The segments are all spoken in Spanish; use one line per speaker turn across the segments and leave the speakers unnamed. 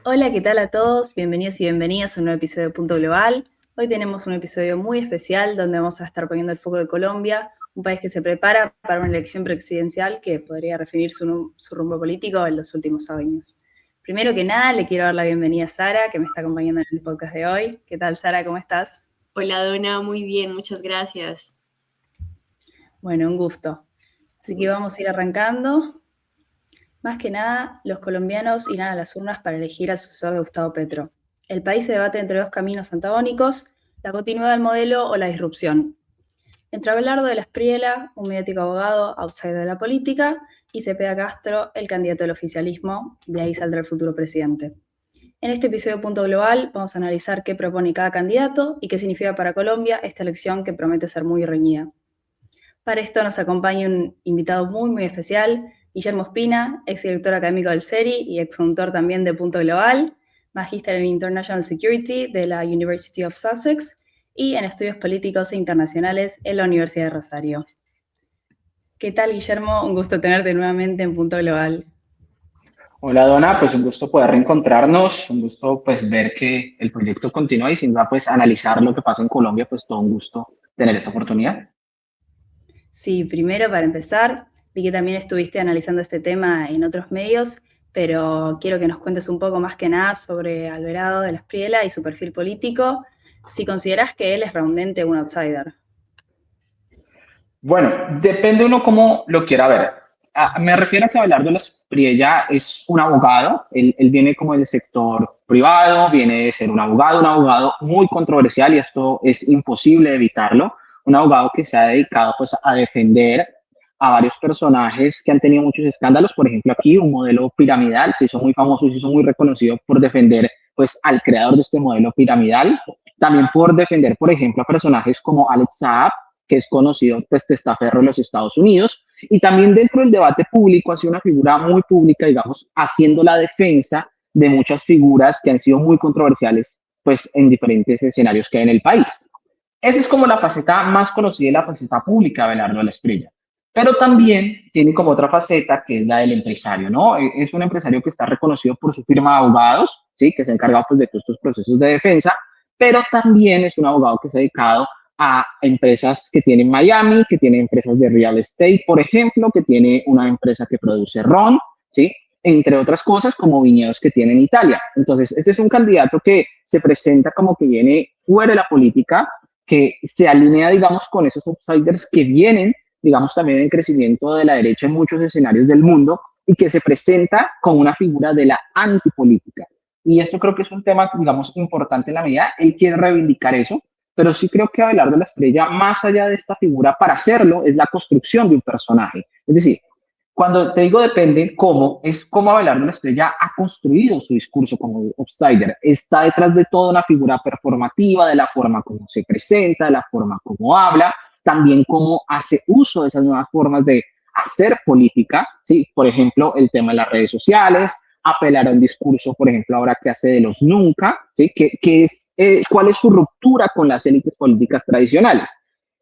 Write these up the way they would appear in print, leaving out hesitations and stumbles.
Hola, ¿qué tal a todos? Bienvenidos y bienvenidas a un nuevo episodio de Punto Global. Hoy tenemos un episodio muy especial donde vamos a estar poniendo el foco de Colombia, un país que se prepara para una elección presidencial que podría definir su rumbo político en los últimos años. Primero que nada, le quiero dar la bienvenida a Sara, que me está acompañando en el podcast de hoy. ¿Qué tal, Sara? ¿Cómo estás?
Hola, Donna, muy bien, muchas gracias.
Bueno, un gusto. Así que vamos a ir arrancando. Más que nada, los colombianos irán a las urnas para elegir al sucesor de Gustavo Petro. El país se debate entre dos caminos antagónicos, la continuidad del modelo o la disrupción. Entre Abelardo de la Espriella, un mediático abogado outsider de la política, y Cepeda Castro, el candidato del oficialismo, de ahí saldrá el futuro presidente. En este episodio de Punto Global vamos a analizar qué propone cada candidato y qué significa para Colombia esta elección que promete ser muy reñida. Para esto nos acompaña un invitado muy especial, Guillermo Espina, exdirector académico del CERI y exconductor también de Punto Global, magíster en International Security de la University of Sussex y en Estudios Políticos e Internacionales en la Universidad de Rosario. ¿Qué tal, Guillermo? Un gusto tenerte nuevamente en Punto Global.
Hola Donna, pues un gusto poder reencontrarnos, un gusto pues ver que el proyecto continúa y sin duda pues analizar lo que pasa en Colombia, pues todo un gusto tener esta oportunidad.
Sí, primero para empezar, vi que también estuviste analizando este tema en otros medios, pero quiero que nos cuentes un poco más que nada sobre Alvarado de la Espriella y su perfil político, si consideras que él es realmente un outsider.
Bueno, depende uno cómo lo quiera ver. Me refiero a que Abelardo Las Priella es un abogado, él viene como del sector privado, viene de ser un abogado muy controversial y esto es imposible evitarlo, un abogado que se ha dedicado pues a defender a varios personajes que han tenido muchos escándalos, por ejemplo aquí un modelo piramidal, se hizo muy famoso y se hizo muy reconocido por defender pues al creador de este modelo piramidal, también por defender por ejemplo a personajes como Alex Saab, que es conocido pues testaferro en los Estados Unidos, y también dentro del debate público ha sido una figura muy pública, digamos, haciendo la defensa de muchas figuras que han sido muy controversiales pues en diferentes escenarios que hay en el país. Esa es como la faceta más conocida y la faceta pública de Abelardo de la Espriella. Pero también tiene como otra faceta que es la del empresario, ¿no? Es un empresario que está reconocido por su firma de abogados, ¿sí? Que se ha encargado pues de todos estos procesos de defensa, pero también es un abogado que se ha dedicado a empresas que tiene en Miami, que tiene empresas de real estate, por ejemplo, que tiene una empresa que produce ron, ¿sí? Entre otras cosas, como viñedos que tiene en Italia. Entonces, este es un candidato que se presenta como que viene fuera de la política, que se alinea, digamos, con esos outsiders que vienen, digamos, también en crecimiento de la derecha en muchos escenarios del mundo y que se presenta como una figura de la antipolítica. Y esto creo que es un tema, digamos, importante en la medida, él quiere reivindicar eso, pero sí creo que Abelardo de la Espriella, más allá de esta figura, para hacerlo, es la construcción de un personaje. Es decir, cuando te digo depende cómo, es cómo Abelardo de la Espriella ha construido su discurso como outsider. Está detrás de toda una figura performativa, de la forma como se presenta, de la forma como habla, también cómo hace uso de esas nuevas formas de hacer política, ¿sí? Por ejemplo, el tema de las redes sociales, apelar a un discurso, por ejemplo, ahora que hace de los nunca, ¿sí? Que es, ¿cuál es su ruptura con las élites políticas tradicionales?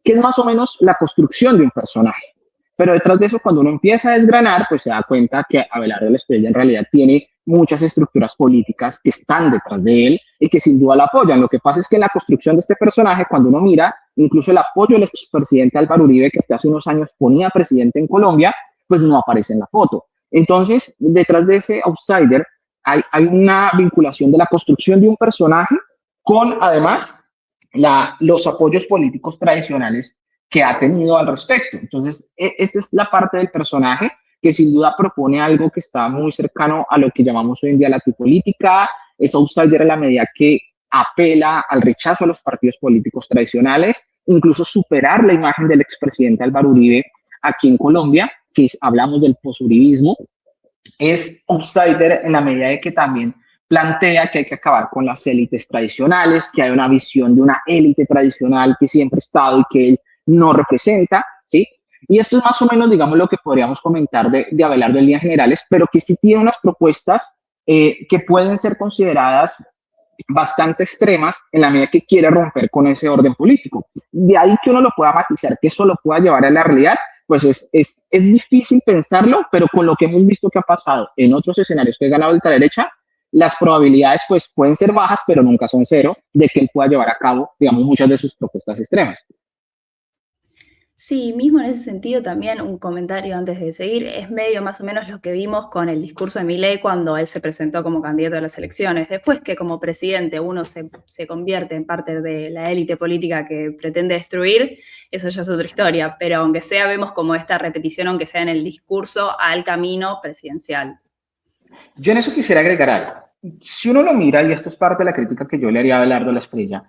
Que es más o menos la construcción de un personaje. Pero detrás de eso, cuando uno empieza a desgranar, pues se da cuenta que Abelardo de la Espriella en realidad tiene muchas estructuras políticas que están detrás de él y que sin duda la apoyan. Lo que pasa es que en la construcción de este personaje, cuando uno mira, incluso el apoyo del expresidente Álvaro Uribe, que hasta hace unos años ponía presidente en Colombia, pues no aparece en la foto. Entonces, detrás de ese outsider hay una vinculación de la construcción de un personaje con, además, los apoyos políticos tradicionales que ha tenido al respecto. Entonces, esta es la parte del personaje que sin duda propone algo que está muy cercano a lo que llamamos hoy en día la antipolítica, es outsider en la medida que apela al rechazo a los partidos políticos tradicionales, incluso superar la imagen del expresidente Álvaro Uribe aquí en Colombia, que hablamos del posuribismo, es outsider en la medida de que también plantea que hay que acabar con las élites tradicionales, que hay una visión de una élite tradicional que siempre ha estado y que él no representa, ¿sí? Y esto es más o menos, digamos, lo que podríamos comentar de Abelardo en líneas generales, pero que sí tiene unas propuestas que pueden ser consideradas bastante extremas en la medida que quiere romper con ese orden político. De ahí que uno lo pueda matizar, que eso lo pueda llevar a la realidad, pues es difícil pensarlo, pero con lo que hemos visto que ha pasado en otros escenarios que ha ganado la derecha, las probabilidades pues pueden ser bajas, pero nunca son cero, de que él pueda llevar a cabo, digamos, muchas de sus propuestas extremas.
Sí, mismo en ese sentido también un comentario antes de seguir, es medio más o menos lo que vimos con el discurso de Milei cuando él se presentó como candidato a las elecciones. Después que como presidente uno se convierte en parte de la élite política que pretende destruir, eso ya es otra historia, pero aunque sea vemos como esta repetición, aunque sea en el discurso, al camino presidencial.
Yo en eso quisiera agregar algo. Si uno lo mira, y esto es parte de la crítica que yo le haría a Abelardo Lasprilla,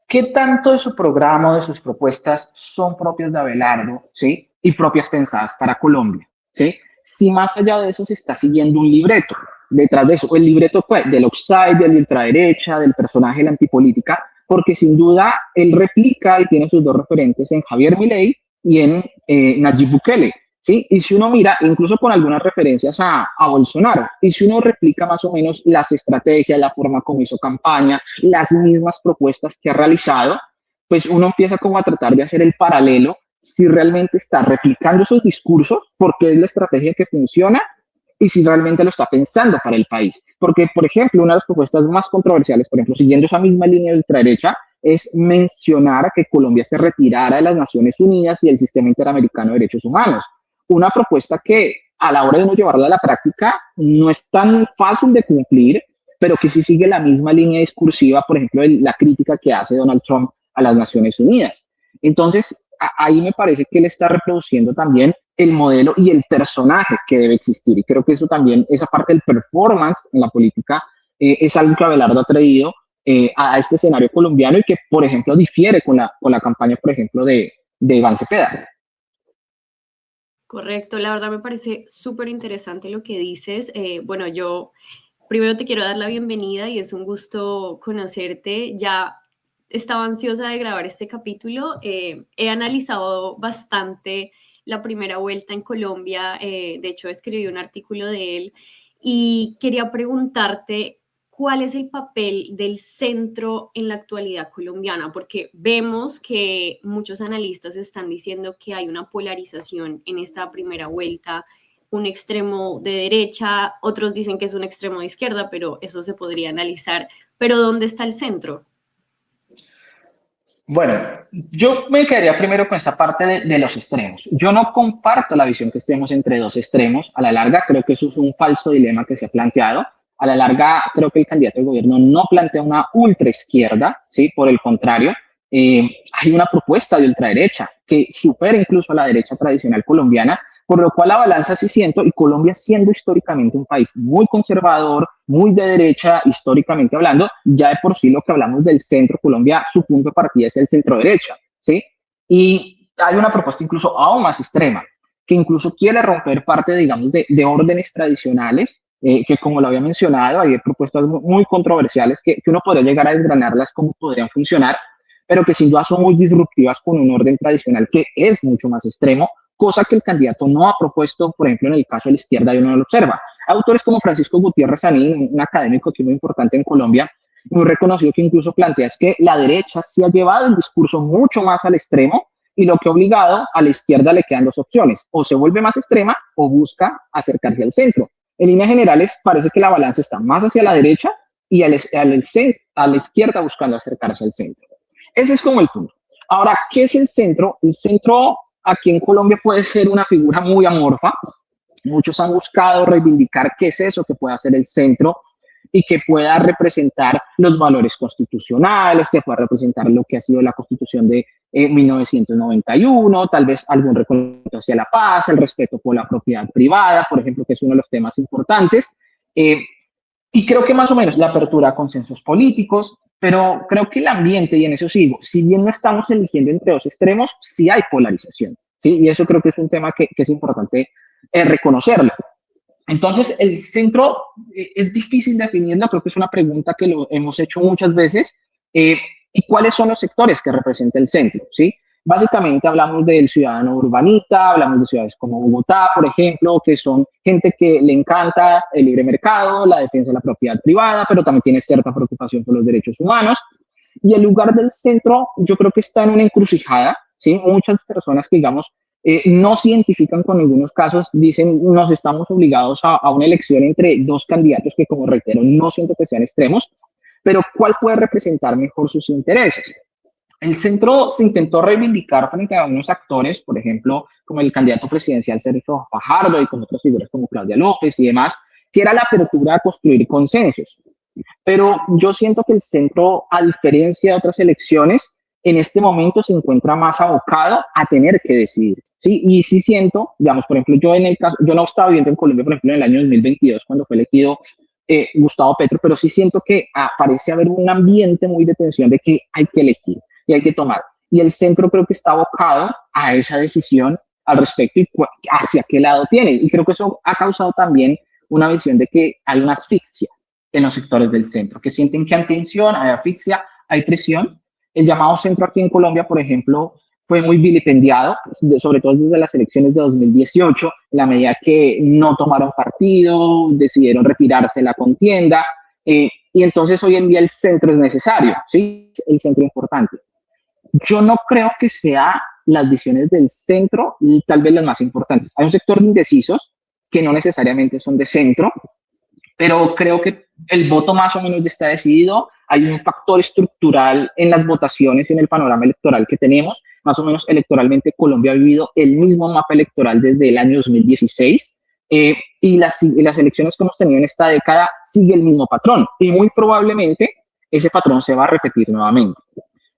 ¿qué tanto de su programa o de sus propuestas son propias de Abelardo, ¿sí? Y propias pensadas para Colombia, ¿sí? Si más allá de eso se está siguiendo un libreto, detrás de eso, el libreto del offside, de la ultraderecha, del personaje de la antipolítica, porque sin duda él replica y tiene sus dos referentes en Javier Milei y en Nayib Bukele, ¿sí? Y si uno mira, incluso con algunas referencias a Bolsonaro, y si uno replica más o menos las estrategias, la forma como hizo campaña, las mismas propuestas que ha realizado, pues uno empieza como a tratar de hacer el paralelo si realmente está replicando esos discursos, porque es la estrategia que funciona, y si realmente lo está pensando para el país. Porque, por ejemplo, una de las propuestas más controversiales, por ejemplo, siguiendo esa misma línea de ultraderecha, es mencionar que Colombia se retirara de las Naciones Unidas y del Sistema Interamericano de Derechos Humanos. Una propuesta que a la hora de uno llevarla a la práctica no es tan fácil de cumplir, pero que sí sigue la misma línea discursiva, por ejemplo, de la crítica que hace Donald Trump a las Naciones Unidas. Entonces, ahí me parece que él está reproduciendo también el modelo y el personaje que debe existir. Y creo que eso también, esa parte del performance en la política, es algo que Abelardo ha traído a este escenario colombiano y que, por ejemplo, difiere con la campaña, por ejemplo, de Iván Cepeda.
Correcto, la verdad me parece súper interesante lo que dices. Bueno, yo primero te quiero dar la bienvenida y es un gusto conocerte. Ya estaba ansiosa de grabar este capítulo. He analizado bastante la primera vuelta en Colombia. De hecho, escribí un artículo de él y quería preguntarte cuál es el papel del centro en la actualidad colombiana, porque vemos que muchos analistas están diciendo que hay una polarización en esta primera vuelta, un extremo de derecha, otros dicen que es un extremo de izquierda, pero eso se podría analizar. Pero ¿dónde está el centro?
Bueno, yo me quedaría primero con esta parte de los extremos. Yo no comparto la visión que estemos entre dos extremos. A la larga, creo que eso es un falso dilema que se ha planteado. A la larga, creo que el candidato del gobierno no plantea una ultraizquierda, ¿sí? Por el contrario, hay una propuesta de ultraderecha que supera incluso a la derecha tradicional colombiana, por lo cual la balanza sí siento, y Colombia siendo históricamente un país muy conservador, muy de derecha, históricamente hablando, ya de por sí lo que hablamos del centro, Colombia, su punto de partida es el centro derecha, ¿sí? Y hay una propuesta incluso aún más extrema, que incluso quiere romper parte, digamos, de órdenes tradicionales, que como lo había mencionado, hay propuestas muy controversiales que uno podría llegar a desgranarlas cómo podrían funcionar, pero que sin duda son muy disruptivas con un orden tradicional que es mucho más extremo, cosa que el candidato no ha propuesto, por ejemplo, en el caso de la izquierda y uno no lo observa. Autores como Francisco Gutiérrez Anín, un académico aquí muy importante en Colombia, muy reconocido, que incluso plantea es que la derecha sí ha llevado el discurso mucho más al extremo y lo que ha obligado a la izquierda le quedan dos opciones, o se vuelve más extrema o busca acercarse al centro. En líneas generales, parece que la balanza está más hacia la derecha y a la izquierda buscando acercarse al centro. Ese es como el punto. Ahora, ¿qué es el centro? El centro aquí en Colombia puede ser una figura muy amorfa. Muchos han buscado reivindicar qué es eso que puede hacer el centro y que pueda representar los valores constitucionales, que pueda representar lo que ha sido la Constitución de 1991, tal vez algún reconocimiento hacia la paz, el respeto por la propiedad privada, por ejemplo, que es uno de los temas importantes. Y creo que más o menos la apertura a consensos políticos, pero creo que el ambiente, y en eso sigo, si bien no estamos eligiendo entre dos extremos, sí hay polarización, ¿sí? Y eso creo que es un tema que es importante reconocerlo. Entonces, el centro es difícil definirlo, creo que es una pregunta que lo hemos hecho muchas veces. ¿Y cuáles son los sectores que representa el centro? ¿Sí? Básicamente hablamos del ciudadano urbanita, hablamos de ciudades como Bogotá, por ejemplo, que son gente que le encanta el libre mercado, la defensa de la propiedad privada, pero también tiene cierta preocupación por los derechos humanos. Y el lugar del centro yo creo que está en una encrucijada, ¿sí? Muchas personas que, digamos, no se identifican con algunos casos, dicen nos estamos obligados a una elección entre dos candidatos que, como reitero, no siento que sean extremos, pero ¿cuál puede representar mejor sus intereses? El centro se intentó reivindicar frente a unos actores, por ejemplo, como el candidato presidencial Sergio Fajardo y con otras figuras como Claudia López y demás, que era la apertura a construir consensos. Pero yo siento que el centro, a diferencia de otras elecciones, en este momento se encuentra más abocado a tener que decidir. ¿Sí? Y sí siento, digamos, por ejemplo, yo no estaba viviendo en Colombia, por ejemplo, en el año 2022, cuando fue elegido Gustavo Petro, pero sí siento que parece haber un ambiente muy de tensión de que hay que elegir y hay que tomar. Y el centro creo que está abocado a esa decisión al respecto y hacia qué lado tiene. Y creo que eso ha causado también una visión de que hay una asfixia en los sectores del centro, que sienten que hay tensión, hay asfixia, hay presión. El llamado centro aquí en Colombia, por ejemplo, fue muy vilipendiado, sobre todo desde las elecciones de 2018, en la medida que no tomaron partido, decidieron retirarse de la contienda, y entonces hoy en día el centro es necesario, ¿sí? El centro es importante. Yo no creo que sea las visiones del centro tal vez las más importantes. Hay un sector de indecisos que no necesariamente son de centro, pero creo que el voto más o menos ya está decidido. Hay un factor estructural en las votaciones y en el panorama electoral que tenemos. Más o menos electoralmente Colombia ha vivido el mismo mapa electoral desde el año 2016 y las elecciones que hemos tenido en esta década sigue el mismo patrón y muy probablemente ese patrón se va a repetir nuevamente.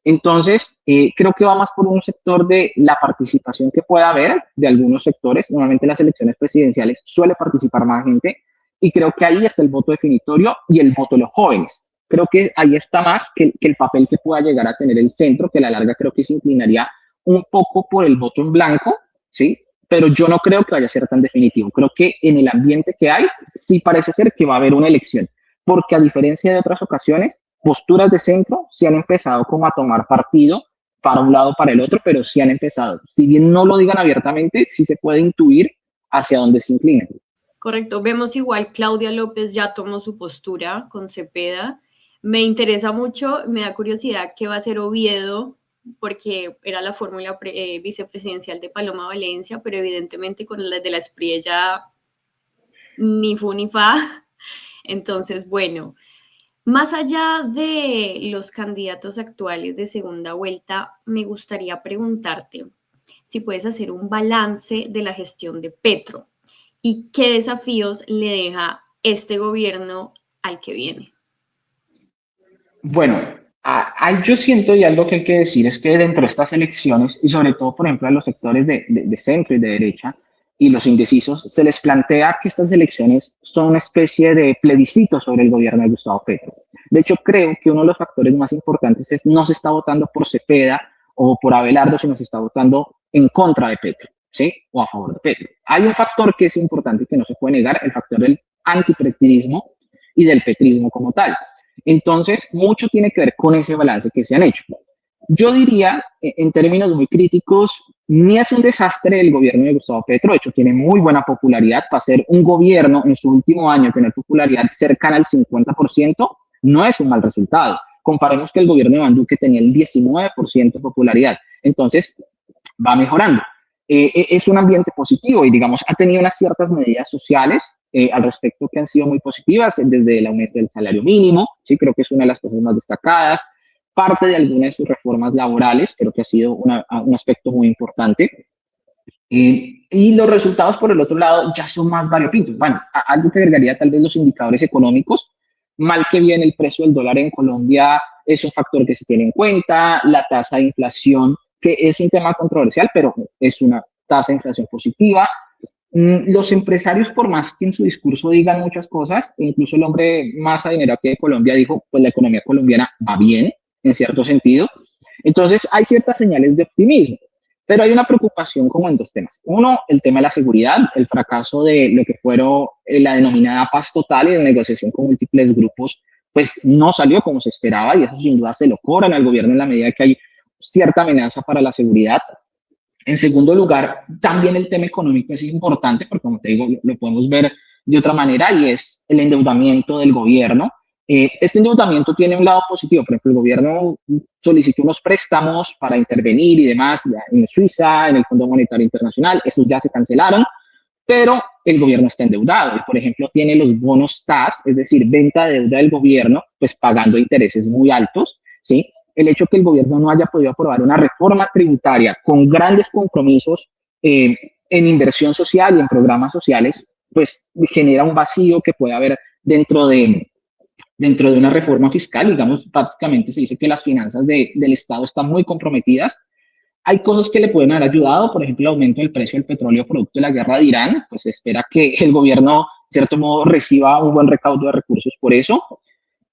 Entonces, creo que va más por un sector de la participación que pueda haber de algunos sectores. Normalmente en las elecciones presidenciales suele participar más gente y creo que ahí está el voto definitorio y el voto de los jóvenes. Creo que ahí está más que el papel que pueda llegar a tener el centro, que a la larga creo que se inclinaría un poco por el voto en blanco, ¿sí? Pero yo no creo que vaya a ser tan definitivo. Creo que en el ambiente que hay, sí parece ser que va a haber una elección, porque a diferencia de otras ocasiones, posturas de centro sí han empezado como a tomar partido para un lado o para el otro, pero sí han empezado. Si bien no lo digan abiertamente, sí se puede intuir hacia dónde se inclinan.
Correcto, vemos igual Claudia López ya tomó su postura con Cepeda. Me interesa mucho, me da curiosidad qué va a hacer Oviedo, porque era la fórmula vicepresidencial de Paloma Valencia, pero evidentemente con la de la Espriella ni fu ni fa. Entonces, bueno, más allá de los candidatos actuales de segunda vuelta, me gustaría preguntarte si puedes hacer un balance de la gestión de Petro y qué desafíos le deja este gobierno al que viene.
Bueno, yo siento y algo que hay que decir es que dentro de estas elecciones y sobre todo, por ejemplo, a los sectores de centro y de derecha y los indecisos, se les plantea que estas elecciones son una especie de plebiscito sobre el gobierno de Gustavo Petro. De hecho, creo que uno de los factores más importantes es no se está votando por Cepeda o por Abelardo, sino se está votando en contra de Petro, ¿sí? O a favor de Petro. Hay un factor que es importante y que no se puede negar, el factor del antipetrismo y del petrismo como tal. Entonces, mucho tiene que ver con ese balance que se han hecho. Yo diría, en términos muy críticos, ni es un desastre el gobierno de Gustavo Petro, de hecho tiene muy buena popularidad. Para ser un gobierno en su último año tener popularidad cercana al 50%, no es un mal resultado. Comparemos que el gobierno de Iván Duque tenía el 19% de popularidad, entonces va mejorando. Es un ambiente positivo y, digamos, ha tenido unas ciertas medidas sociales al respecto que han sido muy positivas, desde el aumento del salario mínimo, sí, creo que es una de las cosas más destacadas, parte de algunas de sus reformas laborales, creo que ha sido un aspecto muy importante. Y los resultados, por el otro lado, ya son más variopintos. Bueno, algo que agregaría tal vez los indicadores económicos, mal que bien el precio del dólar en Colombia es un factor que se tiene en cuenta, la tasa de inflación, que es un tema controversial, pero es una tasa de inflación positiva. Los empresarios, por más que en su discurso digan muchas cosas, incluso el hombre más adinerado que de Colombia dijo, pues la economía colombiana va bien, en cierto sentido. Entonces hay ciertas señales de optimismo, pero hay una preocupación como en dos temas. Uno, el tema de la seguridad, el fracaso de lo que fueron la denominada paz total y de negociación con múltiples grupos, pues no salió como se esperaba y eso sin duda se lo cobran al gobierno en la medida que hay cierta amenaza para la seguridad. En segundo lugar, también el tema económico es importante porque, como te digo, lo podemos ver de otra manera y es el endeudamiento del gobierno. Este endeudamiento tiene un lado positivo. Por ejemplo, el gobierno solicitó unos préstamos para intervenir y demás en Suiza, en el Fondo Monetario Internacional. Esos ya se cancelaron, pero el gobierno está endeudado y, por ejemplo, tiene los bonos TAS, es decir, venta de deuda del gobierno, pues pagando intereses muy altos, ¿sí? El hecho que el gobierno no haya podido aprobar una reforma tributaria con grandes compromisos en inversión social y en programas sociales, pues genera un vacío que puede haber dentro de una reforma fiscal. Digamos, básicamente se dice que las finanzas del Estado están muy comprometidas. Hay cosas que le pueden haber ayudado, por ejemplo, el aumento del precio del petróleo producto de la guerra de Irán, pues se espera que el gobierno, de cierto modo, reciba un buen recaudo de recursos por eso.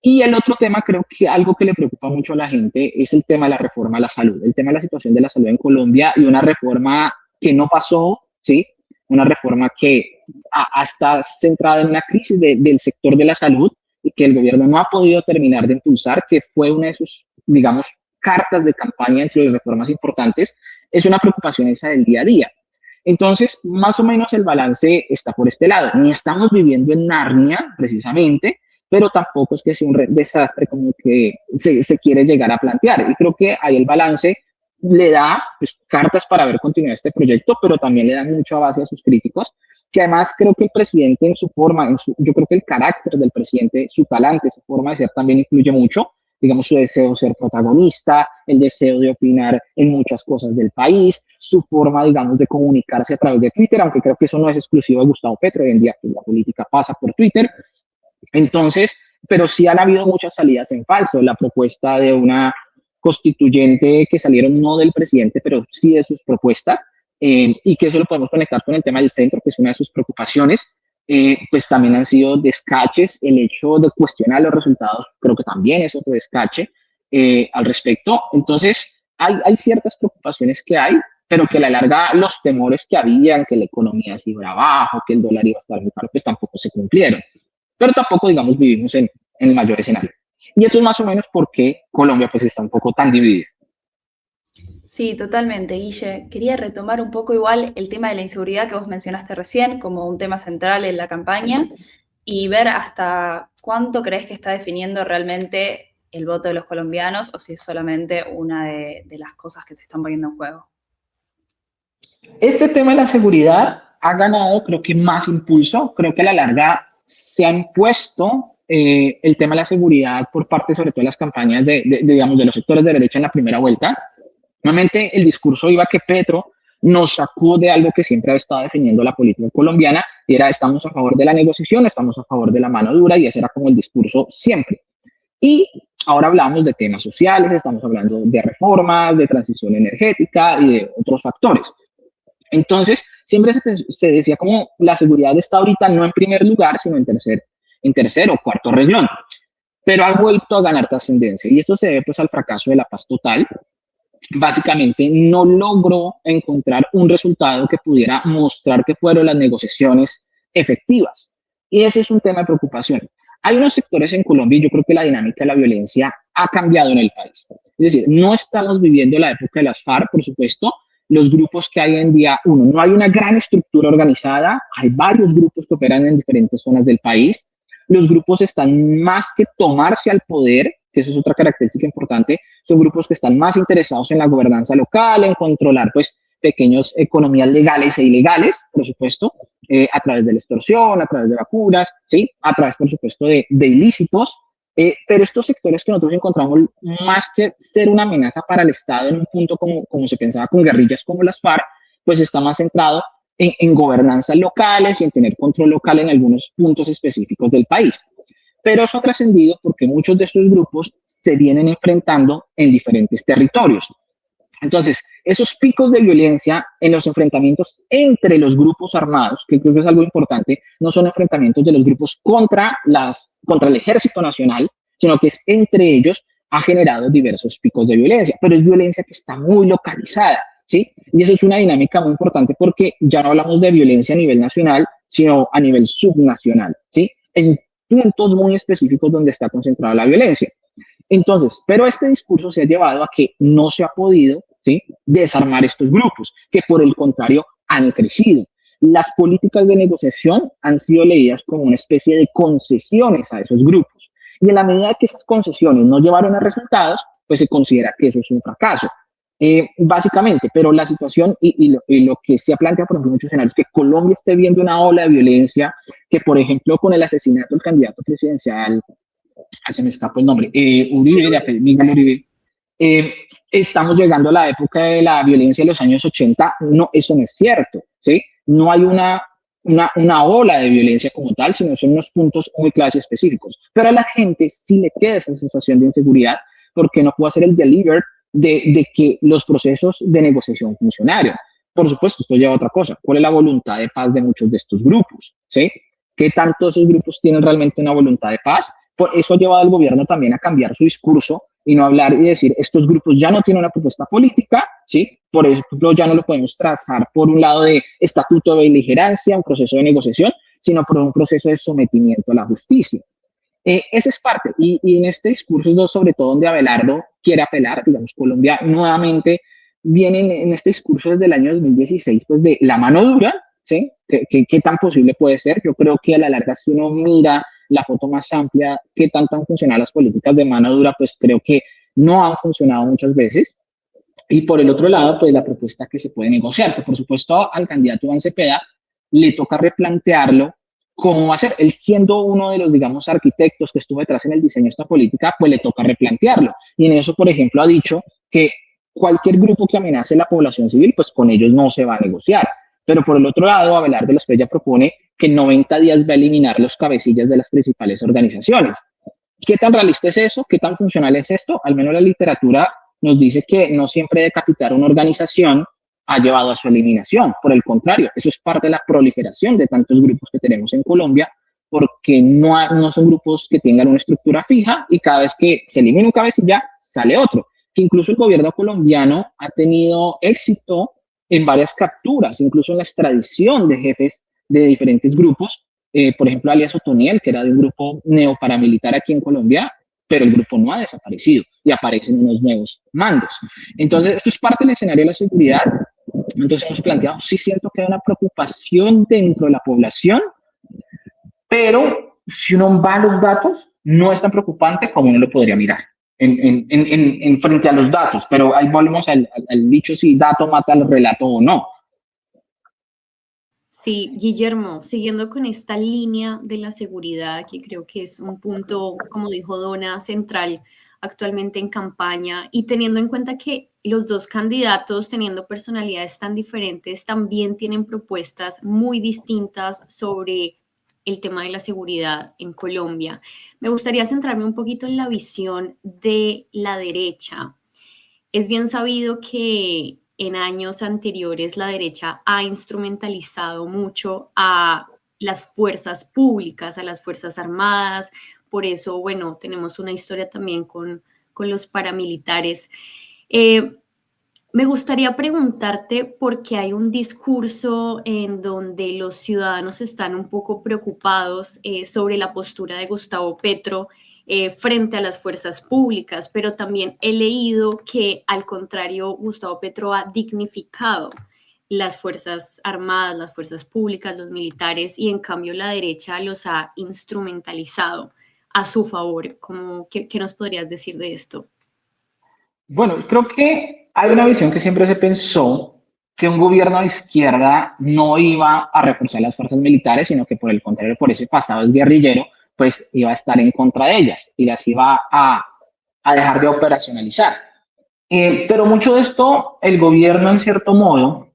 Y el otro tema, creo que algo que le preocupa mucho a la gente es el tema de la reforma a la salud, el tema de la situación de la salud en Colombia y una reforma que no pasó, ¿sí? Una reforma que está centrada en una crisis del sector de la salud y que el gobierno no ha podido terminar de impulsar, que fue una de sus, digamos, cartas de campaña entre las reformas importantes. Es una preocupación esa del día a día. Entonces, más o menos el balance está por este lado. Ni estamos viviendo en Narnia, precisamente, pero tampoco es que sea un desastre como que se quiere llegar a plantear. Y creo que ahí el balance le da pues, cartas para ver continuidad este proyecto, pero también le da mucho a base a sus críticos, que además creo que el presidente en su forma, yo creo que el carácter del presidente, su talante, su forma de ser también influye mucho, digamos su deseo de ser protagonista, el deseo de opinar en muchas cosas del país, su forma, digamos, de comunicarse a través de Twitter, aunque creo que eso no es exclusivo de Gustavo Petro, hoy en día pues, la política pasa por Twitter. Entonces, pero sí han habido muchas salidas en falso. La propuesta de una constituyente que salieron no del presidente, pero sí de sus propuestas, y que eso lo podemos conectar con el tema del centro, que es una de sus preocupaciones, pues también han sido descaches. El hecho de cuestionar los resultados, creo que también es otro descache al respecto. Entonces, hay ciertas preocupaciones que hay, pero que a la larga los temores que habían, que la economía se iba abajo, que el dólar iba a estar muy caro, pues tampoco se cumplieron. Pero tampoco, digamos, vivimos en el mayor escenario. Y eso es más o menos por qué Colombia pues está un poco tan dividida.
Sí, totalmente, Guille. Quería retomar un poco igual el tema de la inseguridad que vos mencionaste recién como un tema central en la campaña y ver hasta cuánto crees que está definiendo realmente el voto de los colombianos o si es solamente una de las cosas que se están poniendo en juego.
Este tema de la seguridad ha ganado, creo que más impulso. Creo que a la larga se ha impuesto el tema de la seguridad por parte, sobre todo, de las campañas digamos, de los sectores de derecha en la primera vuelta. Nuevamente, el discurso iba que Petro nos sacó de algo que siempre ha estado definiendo la política colombiana, y era estamos a favor de la negociación, estamos a favor de la mano dura, y ese era como el discurso siempre. Y ahora hablamos de temas sociales, estamos hablando de reformas, de transición energética y de otros factores. Entonces, siempre se decía como la seguridad está ahorita no en primer lugar, sino en tercer o cuarto renglón, pero ha vuelto a ganar trascendencia, y esto se debe pues al fracaso de la paz total. Básicamente no logró encontrar un resultado que pudiera mostrar que fueron las negociaciones efectivas, y ese es un tema de preocupación. Hay unos sectores en Colombia, y yo creo que la dinámica de la violencia ha cambiado en el país. Es decir, no estamos viviendo la época de las FARC, por supuesto. Los grupos que hay en día, no hay una gran estructura organizada, hay varios grupos que operan en diferentes zonas del país. Los grupos están más que tomarse al poder, que eso es otra característica importante, son grupos que están más interesados en la gobernanza local, en controlar pues pequeñas economías legales e ilegales, por supuesto, a través de la extorsión, a través de vacunas, ¿sí? A través, por supuesto, de ilícitos. Pero estos sectores que nosotros encontramos, más que ser una amenaza para el Estado en un punto como se pensaba con guerrillas como las FARC, pues está más centrado en gobernanzas locales y en tener control local en algunos puntos específicos del país. Pero eso ha trascendido porque muchos de estos grupos se vienen enfrentando en diferentes territorios. Entonces, esos picos de violencia en los enfrentamientos entre los grupos armados, que creo que es algo importante, no son enfrentamientos de los grupos contra el Ejército Nacional, sino que es entre ellos, ha generado diversos picos de violencia, pero es violencia que está muy localizada, ¿sí? Y eso es una dinámica muy importante porque ya no hablamos de violencia a nivel nacional, sino a nivel subnacional, ¿sí? En puntos muy específicos donde está concentrada la violencia. Entonces, pero este discurso se ha llevado a que no se ha podido, ¿sí?, desarmar estos grupos, que por el contrario han crecido. Las políticas de negociación han sido leídas como una especie de concesiones a esos grupos. Y en la medida que esas concesiones no llevaron a resultados, pues se considera que eso es un fracaso. Básicamente, pero la situación y lo que se ha planteado, por ejemplo, en muchos escenarios, que Colombia esté viendo una ola de violencia, que por ejemplo con el asesinato del candidato presidencial, se me escapó el nombre, Uribe, Miguel Uribe, estamos llegando a la época de la violencia de los años 80, no, eso no es cierto, ¿sí? No hay una ola de violencia como tal, sino son unos puntos muy claros y específicos. Pero a la gente sí le queda esa sensación de inseguridad porque no puede hacer el deliver de que los procesos de negociación funcionaron. Por supuesto, esto lleva a otra cosa. ¿Cuál es la voluntad de paz de muchos de estos grupos? ¿Sí? ¿Qué tanto esos grupos tienen realmente una voluntad de paz? Por eso ha llevado al gobierno también a cambiar su discurso y no hablar y decir, estos grupos ya no tienen una propuesta política, ¿sí? Por ejemplo, ya no lo podemos trazar por un lado de estatuto de beligerancia, un proceso de negociación, sino por un proceso de sometimiento a la justicia. Esa es parte, y en este discurso, sobre todo donde Abelardo quiere apelar, digamos, Colombia nuevamente viene en este discurso desde el año 2016, pues de la mano dura, ¿sí? ¿Qué tan posible puede ser? Yo creo que a la larga, si uno mira la foto más amplia, qué tanto han funcionado las políticas de mano dura, pues creo que no han funcionado muchas veces. Y por el otro lado, pues la propuesta que se puede negociar, que por supuesto al candidato Iván Cepeda le toca replantearlo cómo va a ser. Él siendo uno de los, digamos, arquitectos que estuvo detrás en el diseño de esta política, pues le toca replantearlo. Y en eso, por ejemplo, ha dicho que cualquier grupo que amenace la población civil, pues con ellos no se va a negociar. Pero por el otro lado, Abelardo de la Espriella propone que en 90 días va a eliminar los cabecillas de las principales organizaciones. ¿Qué tan realista es eso? ¿Qué tan funcional es esto? Al menos la literatura nos dice que no siempre decapitar una organización ha llevado a su eliminación. Por el contrario, eso es parte de la proliferación de tantos grupos que tenemos en Colombia, porque no son grupos que tengan una estructura fija y cada vez que se elimina un cabecilla, sale otro. Que incluso el gobierno colombiano ha tenido éxito en varias capturas, incluso en la extradición de jefes de diferentes grupos. Por ejemplo, alias Otoniel, que era de un grupo neoparamilitar aquí en Colombia, pero el grupo no ha desaparecido y aparecen unos nuevos mandos. Entonces, esto es parte del escenario de la seguridad. Entonces, hemos planteado, sí siento que hay una preocupación dentro de la población, pero si uno va a los datos, no es tan preocupante como uno lo podría mirar en frente a los datos. Pero ahí volvemos al dicho si dato mata al relato o no.
Sí, Guillermo, siguiendo con esta línea de la seguridad, que creo que es un punto, como dijo Donna, central actualmente en campaña, y teniendo en cuenta que los dos candidatos, teniendo personalidades tan diferentes, también tienen propuestas muy distintas sobre el tema de la seguridad en Colombia. Me gustaría centrarme un poquito en la visión de la derecha. Es bien sabido que en años anteriores la derecha ha instrumentalizado mucho a las fuerzas públicas, a las fuerzas armadas. Por eso, bueno, tenemos una historia también con los paramilitares. Me gustaría preguntarte por qué hay un discurso en donde los ciudadanos están un poco preocupados sobre la postura de Gustavo Petro frente a las fuerzas públicas, pero también he leído que al contrario Gustavo Petro ha dignificado las fuerzas armadas, las fuerzas públicas, los militares, y en cambio la derecha los ha instrumentalizado a su favor. ¿Qué nos podrías decir de esto?
Bueno, creo que hay una visión que siempre se pensó que un gobierno de izquierda no iba a reforzar las fuerzas militares, sino que por el contrario, por ese pasado es guerrillero, pues iba a estar en contra de ellas y las iba a dejar de operacionalizar. Pero mucho de esto, el gobierno en cierto modo,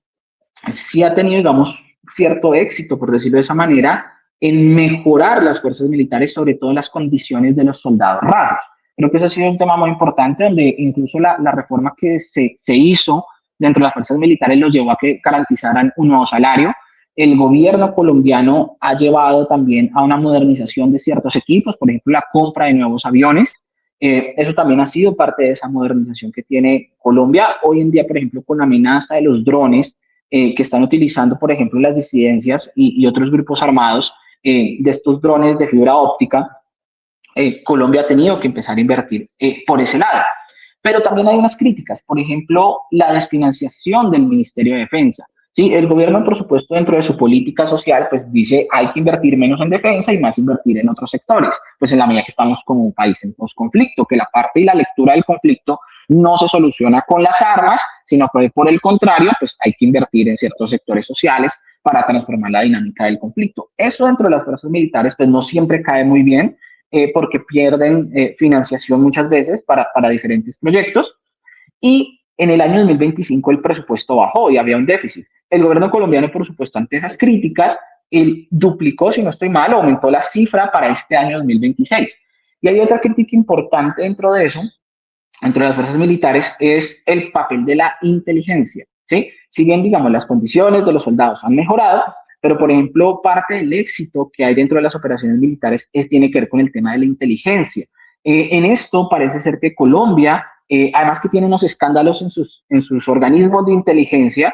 sí ha tenido, digamos, cierto éxito, por decirlo de esa manera, en mejorar las fuerzas militares, sobre todo las condiciones de los soldados rasos. Creo que ese ha sido un tema muy importante, donde incluso la reforma que se hizo dentro de las fuerzas militares los llevó a que garantizaran un nuevo salario. El gobierno colombiano ha llevado también a una modernización de ciertos equipos, por ejemplo, la compra de nuevos aviones. Eso también ha sido parte de esa modernización que tiene Colombia. Hoy en día, por ejemplo, con la amenaza de los drones que están utilizando, por ejemplo, las disidencias y otros grupos armados de estos drones de fibra óptica, Colombia ha tenido que empezar a invertir por ese lado. Pero también hay unas críticas, por ejemplo, la desfinanciación del Ministerio de Defensa. Sí, el gobierno, por supuesto, dentro de su política social, pues dice hay que invertir menos en defensa y más invertir en otros sectores, pues en la medida que estamos como un país en post-conflicto, que la parte y la lectura del conflicto no se soluciona con las armas, sino que por el contrario, pues hay que invertir en ciertos sectores sociales para transformar la dinámica del conflicto. Eso dentro de las fuerzas militares, pues no siempre cae muy bien, porque pierden financiación muchas veces para diferentes proyectos, y en el año 2025 el presupuesto bajó y había un déficit. El gobierno colombiano, por supuesto, ante esas críticas, él duplicó, si no estoy mal, aumentó la cifra para este año 2026. Y hay otra crítica importante dentro de eso, dentro de las fuerzas militares, es el papel de la inteligencia, ¿sí? Si bien, digamos, las condiciones de los soldados han mejorado, pero, por ejemplo, parte del éxito que hay dentro de las operaciones militares tiene que ver con el tema de la inteligencia. En esto parece ser que Colombia, además que tiene unos escándalos en sus organismos de inteligencia,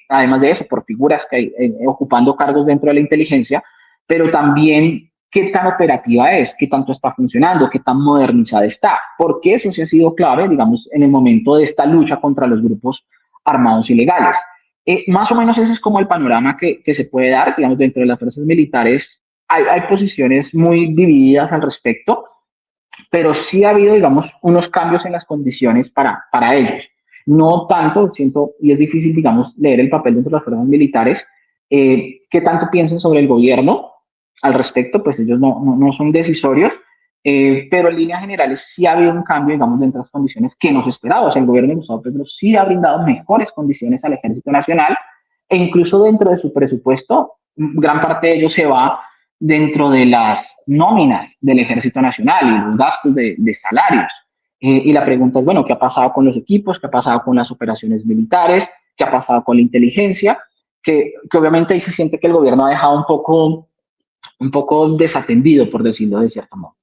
además de eso, por figuras que hay ocupando cargos dentro de la inteligencia, pero también qué tan operativa es, qué tanto está funcionando, qué tan modernizada está, porque eso sí ha sido clave, digamos, en el momento de esta lucha contra los grupos armados ilegales. Más o menos ese es como el panorama que se puede dar, digamos, dentro de las fuerzas militares. Hay posiciones muy divididas al respecto, pero sí ha habido, digamos, unos cambios en las condiciones para ellos. No tanto, siento, y es difícil, digamos, leer el papel dentro de las fuerzas militares, qué tanto piensen sobre el gobierno al respecto, pues ellos no son decisorios, pero en líneas generales sí ha habido un cambio, digamos, dentro de las condiciones que nos esperaba. O sea, el gobierno de Gustavo Petro sí ha brindado mejores condiciones al Ejército Nacional, e incluso dentro de su presupuesto, gran parte de ello se va dentro de las nóminas del Ejército Nacional y los gastos de salarios. Y la pregunta es, bueno, ¿qué ha pasado con los equipos? ¿Qué ha pasado con las operaciones militares? ¿Qué ha pasado con la inteligencia? Que obviamente ahí se siente que el gobierno ha dejado un poco desatendido, por decirlo de cierto modo.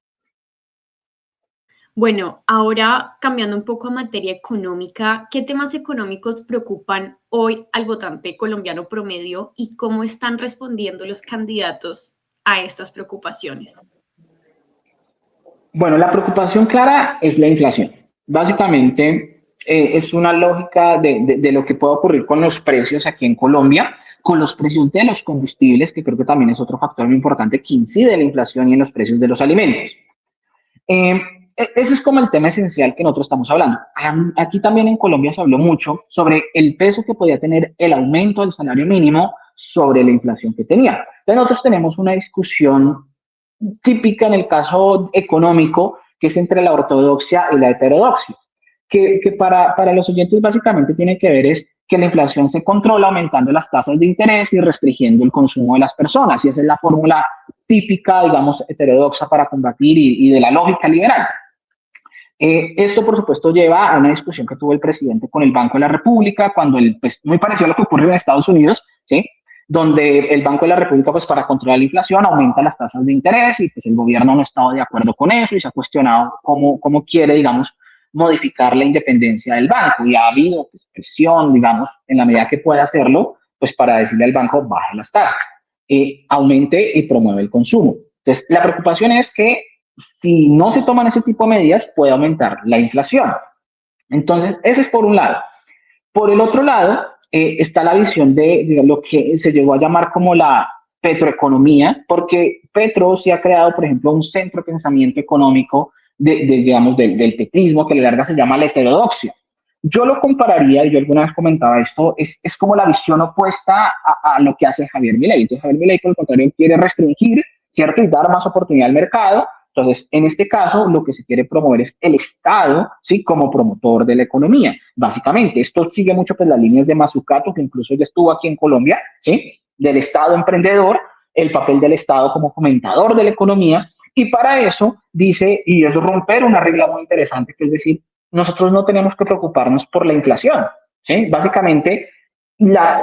Bueno, ahora cambiando un poco a materia económica, ¿qué temas económicos preocupan hoy al votante colombiano promedio y cómo están respondiendo los candidatos a estas preocupaciones?
Bueno, la preocupación clara es la inflación. Básicamente, es una lógica de lo que puede ocurrir con los precios aquí en Colombia, con los precios de los combustibles, que creo que también es otro factor muy importante que incide en la inflación y en los precios de los alimentos. Ese es como el tema esencial que nosotros estamos hablando. Aquí también en Colombia se habló mucho sobre el peso que podía tener el aumento del salario mínimo sobre la inflación que tenía. Entonces nosotros tenemos una discusión típica en el caso económico, que es entre la ortodoxia y la heterodoxia, que para los oyentes básicamente tiene que ver es que la inflación se controla aumentando las tasas de interés y restringiendo el consumo de las personas, y esa es la fórmula típica, digamos, heterodoxa para combatir y de la lógica liberal. Esto, por supuesto, lleva a una discusión que tuvo el presidente con el Banco de la República, cuando pues, muy parecido a lo que ocurre en Estados Unidos, ¿sí? Donde el Banco de la República, pues para controlar la inflación, aumenta las tasas de interés y pues el gobierno no ha estado de acuerdo con eso y se ha cuestionado cómo quiere, digamos, modificar la independencia del banco. Y ha habido pues, presión, digamos, en la medida que pueda hacerlo, pues para decirle al banco, baje las tasas, aumente y promueve el consumo. Entonces, la preocupación es que si no se toman ese tipo de medidas, puede aumentar la inflación. Entonces, ese es por un lado. Por el otro lado, está la visión de lo que se llegó a llamar como la petroeconomía, porque Petro sí ha creado, por ejemplo, un centro de pensamiento económico digamos, del petrismo, que a la larga se llama la heterodoxia. Yo lo compararía, y yo alguna vez comentaba esto, es como la visión opuesta a lo que hace Javier Milei. Entonces, Javier Milei, por el contrario, quiere restringir, ¿cierto? Y dar más oportunidad al mercado. Entonces, en este caso, lo que se quiere promover es el Estado, ¿sí? Como promotor de la economía. Básicamente, esto sigue mucho pues las líneas de Mazzucato, que incluso ya estuvo aquí en Colombia, ¿sí? Del Estado emprendedor, el papel del Estado como fomentador de la economía, y para eso dice, y es romper una regla muy interesante, que es decir, nosotros no tenemos que preocuparnos por la inflación, ¿sí? Básicamente,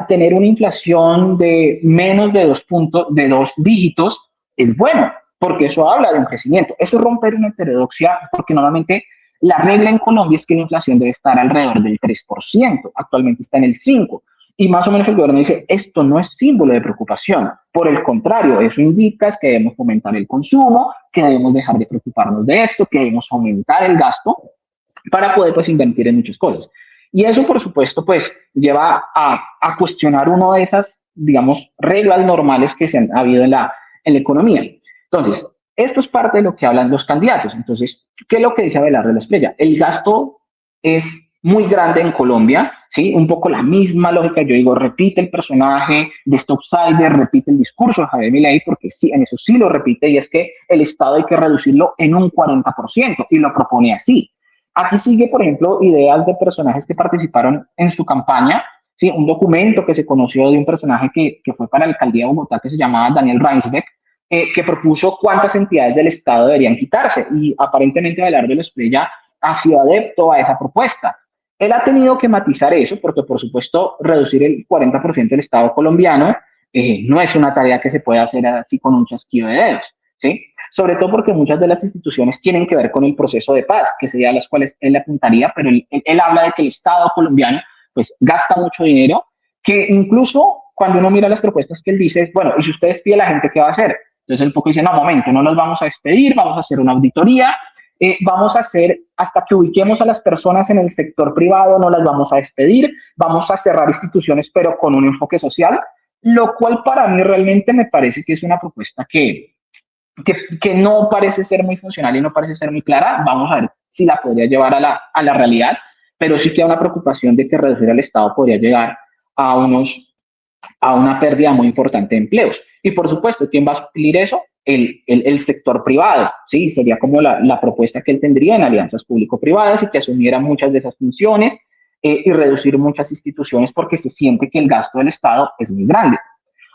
tener una inflación de menos de 2 dígitos es bueno, porque eso habla de un crecimiento. Eso es romper una heterodoxia, porque normalmente la regla en Colombia es que la inflación debe estar alrededor del 3%, actualmente está en el 5%, y más o menos el gobierno dice, esto no es símbolo de preocupación, por el contrario, eso indica que debemos fomentar el consumo, que debemos dejar de preocuparnos de esto, que debemos aumentar el gasto para poder pues invertir en muchas cosas. Y eso, por supuesto, pues lleva a cuestionar una de esas, digamos, reglas normales que se han habido en la economía. Entonces, esto es parte de lo que hablan los candidatos. Entonces, ¿qué es lo que dice Abelardo de la Espriella? El gasto es muy grande en Colombia, ¿sí? Un poco la misma lógica, yo digo, repite el personaje de este outsider, repite el discurso de Javier Milei, porque sí, en eso sí lo repite, y es que el Estado hay que reducirlo en un 40%, y lo propone así. Aquí sigue, por ejemplo, ideas de personajes que participaron en su campaña, ¿sí? Un documento que se conoció de un personaje que fue para la alcaldía de Bogotá, que se llamaba Daniel Reinsbeck, que propuso cuántas entidades del Estado deberían quitarse, y aparentemente Abelardo de la Espriella ha sido adepto a esa propuesta. Él ha tenido que matizar eso porque, por supuesto, reducir el 40% del Estado colombiano no es una tarea que se pueda hacer así con un chasquido de dedos, ¿sí? Sobre todo porque muchas de las instituciones tienen que ver con el proceso de paz, que sería a las cuales él apuntaría, pero él habla de que el Estado colombiano pues gasta mucho dinero, que incluso cuando uno mira las propuestas que él dice, bueno, y si usted despide a la gente, ¿qué va a hacer? Entonces él poco dice, no, momento, no los vamos a despedir, vamos a hacer una auditoría, vamos a hacer, hasta que ubiquemos a las personas en el sector privado, no las vamos a despedir, vamos a cerrar instituciones, pero con un enfoque social, lo cual para mí realmente me parece que es una propuesta que no parece ser muy funcional y no parece ser muy clara. Vamos a ver si la podría llevar a la realidad, pero sí que hay una preocupación de que reducir el Estado podría llegar a una pérdida muy importante de empleos. Y por supuesto, ¿quién va a suplir eso? El sector privado, ¿sí? Sería como la propuesta que él tendría en alianzas público-privadas y que asumiera muchas de esas funciones y reducir muchas instituciones porque se siente que el gasto del Estado es muy grande.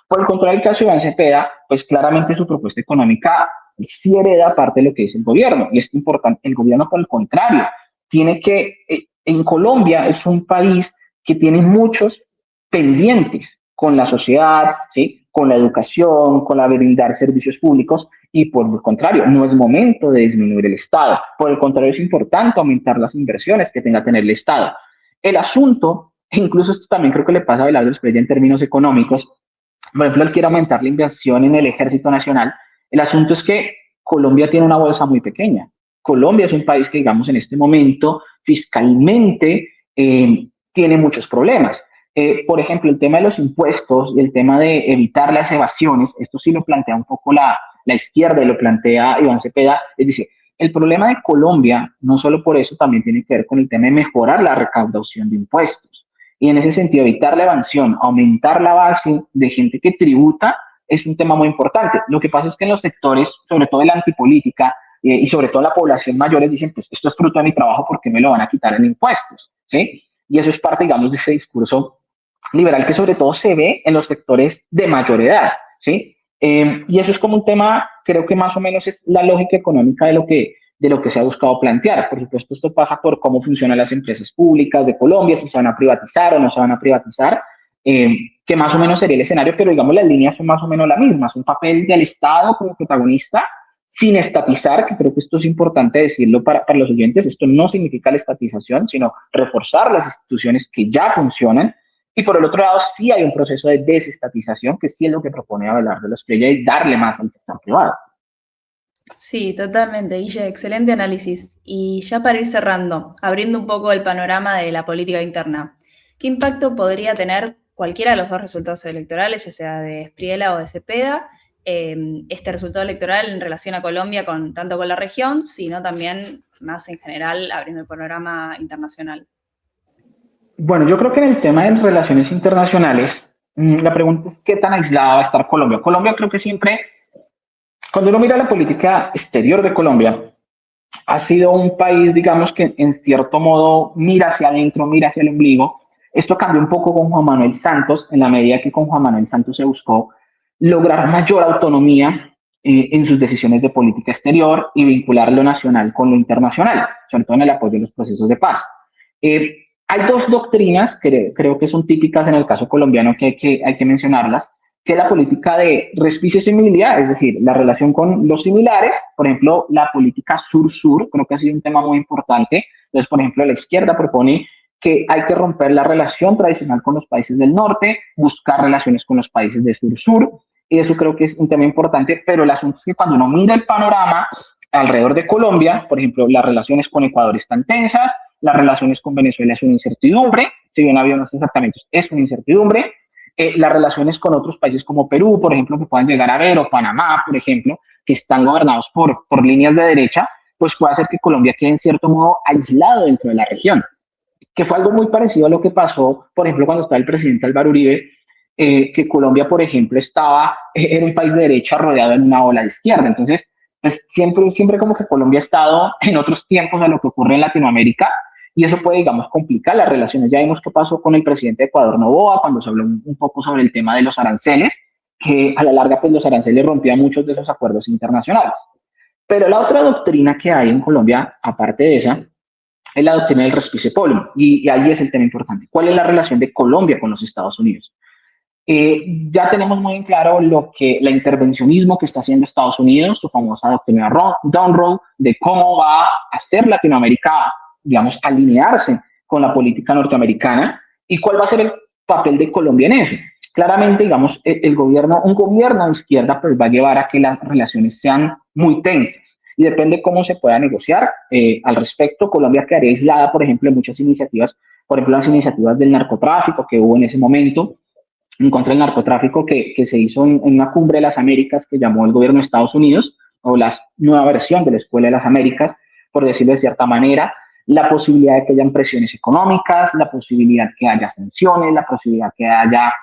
Por el contrario, el caso de Iván Cepeda, pues claramente su propuesta económica sí hereda parte de lo que dice el gobierno, y es importante, el gobierno por el contrario, tiene que, en Colombia es un país que tiene muchos pendientes con la sociedad, ¿sí? Con la educación, con la brindar servicios públicos, y por el contrario, no es momento de disminuir el Estado, por el contrario, es importante aumentar las inversiones que tenga que tener el Estado. El asunto, incluso esto también creo que le pasa a Abelardo Espriella en términos económicos, por ejemplo, él quiere aumentar la inversión en el Ejército Nacional. El asunto es que Colombia tiene una bolsa muy pequeña. Colombia es un país que, digamos, en este momento, fiscalmente, tiene muchos problemas. Por ejemplo, el tema de los impuestos y el tema de evitar las evasiones, esto sí lo plantea un poco la izquierda y lo plantea Iván Cepeda. Es decir, el problema de Colombia, no solo por eso, también tiene que ver con el tema de mejorar la recaudación de impuestos. Y en ese sentido, evitar la evasión, aumentar la base de gente que tributa, es un tema muy importante. Lo que pasa es que en los sectores, sobre todo de la antipolítica y sobre todo la población mayores, dicen, pues esto es fruto de mi trabajo, ¿por qué me lo van a quitar en impuestos? ¿Sí? Y eso es parte, digamos, de ese discurso liberal que sobre todo se ve en los sectores de mayor edad, ¿sí? Y eso es como un tema, creo que más o menos es la lógica económica de lo que se ha buscado plantear. Por supuesto, esto pasa por cómo funcionan las empresas públicas de Colombia, si se van a privatizar o no se van a privatizar, que más o menos sería el escenario, pero digamos las líneas son más o menos las mismas, un papel del Estado como protagonista, sin estatizar, que creo que esto es importante decirlo para los oyentes, esto no significa la estatización, sino reforzar las instituciones que ya funcionan. Y por el otro lado, sí hay un proceso de desestatización, que sí es lo que propone Abelardo de la Espriella, y darle más al sector privado.
Sí, totalmente, Guille, excelente análisis. Y ya para ir cerrando, abriendo un poco el panorama de la política interna, ¿qué impacto podría tener cualquiera de los dos resultados electorales, ya sea de Espriella o de Cepeda, este resultado electoral en relación a Colombia, tanto con la región, sino también más en general, abriendo el panorama internacional?
Bueno, yo creo que en el tema de relaciones internacionales, la pregunta es qué tan aislada va a estar Colombia. Colombia creo que siempre, cuando uno mira la política exterior de Colombia, ha sido un país, digamos, que en cierto modo mira hacia adentro, mira hacia el ombligo. Esto cambió un poco con Juan Manuel Santos, en la medida que con Juan Manuel Santos se buscó lograr mayor autonomía en sus decisiones de política exterior y vincular lo nacional con lo internacional, sobre todo en el apoyo de los procesos de paz. Hay dos doctrinas que creo que son típicas en el caso colombiano que hay que mencionarlas, que es la política de respicio similar, es decir, la relación con los similares, por ejemplo, la política sur-sur, creo que ha sido un tema muy importante. Entonces, por ejemplo, la izquierda propone que hay que romper la relación tradicional con los países del norte, buscar relaciones con los países de sur-sur, y eso creo que es un tema importante, pero el asunto es que cuando uno mira el panorama alrededor de Colombia, por ejemplo, las relaciones con Ecuador están tensas, las relaciones con Venezuela es una incertidumbre, si bien ha habido unos acercamientos, es una incertidumbre. Las relaciones con otros países como Perú, por ejemplo, que puedan llegar a ver, o Panamá, por ejemplo, que están gobernados por líneas de derecha, pues puede hacer que Colombia quede en cierto modo aislado dentro de la región, que fue algo muy parecido a lo que pasó, por ejemplo, cuando estaba el presidente Álvaro Uribe, que Colombia, por ejemplo, era un país de derecha rodeado en una ola de izquierda. Entonces, pues siempre como que Colombia ha estado en otros tiempos a lo que ocurre en Latinoamérica, y eso puede, digamos, complicar las relaciones. Ya vimos qué pasó con el presidente de Ecuador, Noboa, cuando se habló un poco sobre el tema de los aranceles, que a la larga, pues los aranceles rompían muchos de esos acuerdos internacionales. Pero la otra doctrina que hay en Colombia, aparte de esa, es la doctrina del Respice Polum, y ahí es el tema importante. ¿Cuál es la relación de Colombia con los Estados Unidos? Ya tenemos muy en claro la intervencionismo que está haciendo Estados Unidos, su famosa doctrina Monroe, de cómo va a hacer Latinoamérica, digamos, alinearse con la política norteamericana, y cuál va a ser el papel de Colombia en eso. Claramente, digamos, un gobierno de izquierda pues va a llevar a que las relaciones sean muy tensas, y depende cómo se pueda negociar al respecto. Colombia quedaría aislada, por ejemplo, en muchas iniciativas, por ejemplo, las iniciativas del narcotráfico que hubo en ese momento, en contra del narcotráfico que se hizo en una cumbre de las Américas que llamó el gobierno de Estados Unidos, o la nueva versión de la Escuela de las Américas, por decirlo de cierta manera, la posibilidad de que hayan presiones económicas, la posibilidad que haya sanciones, la posibilidad que haya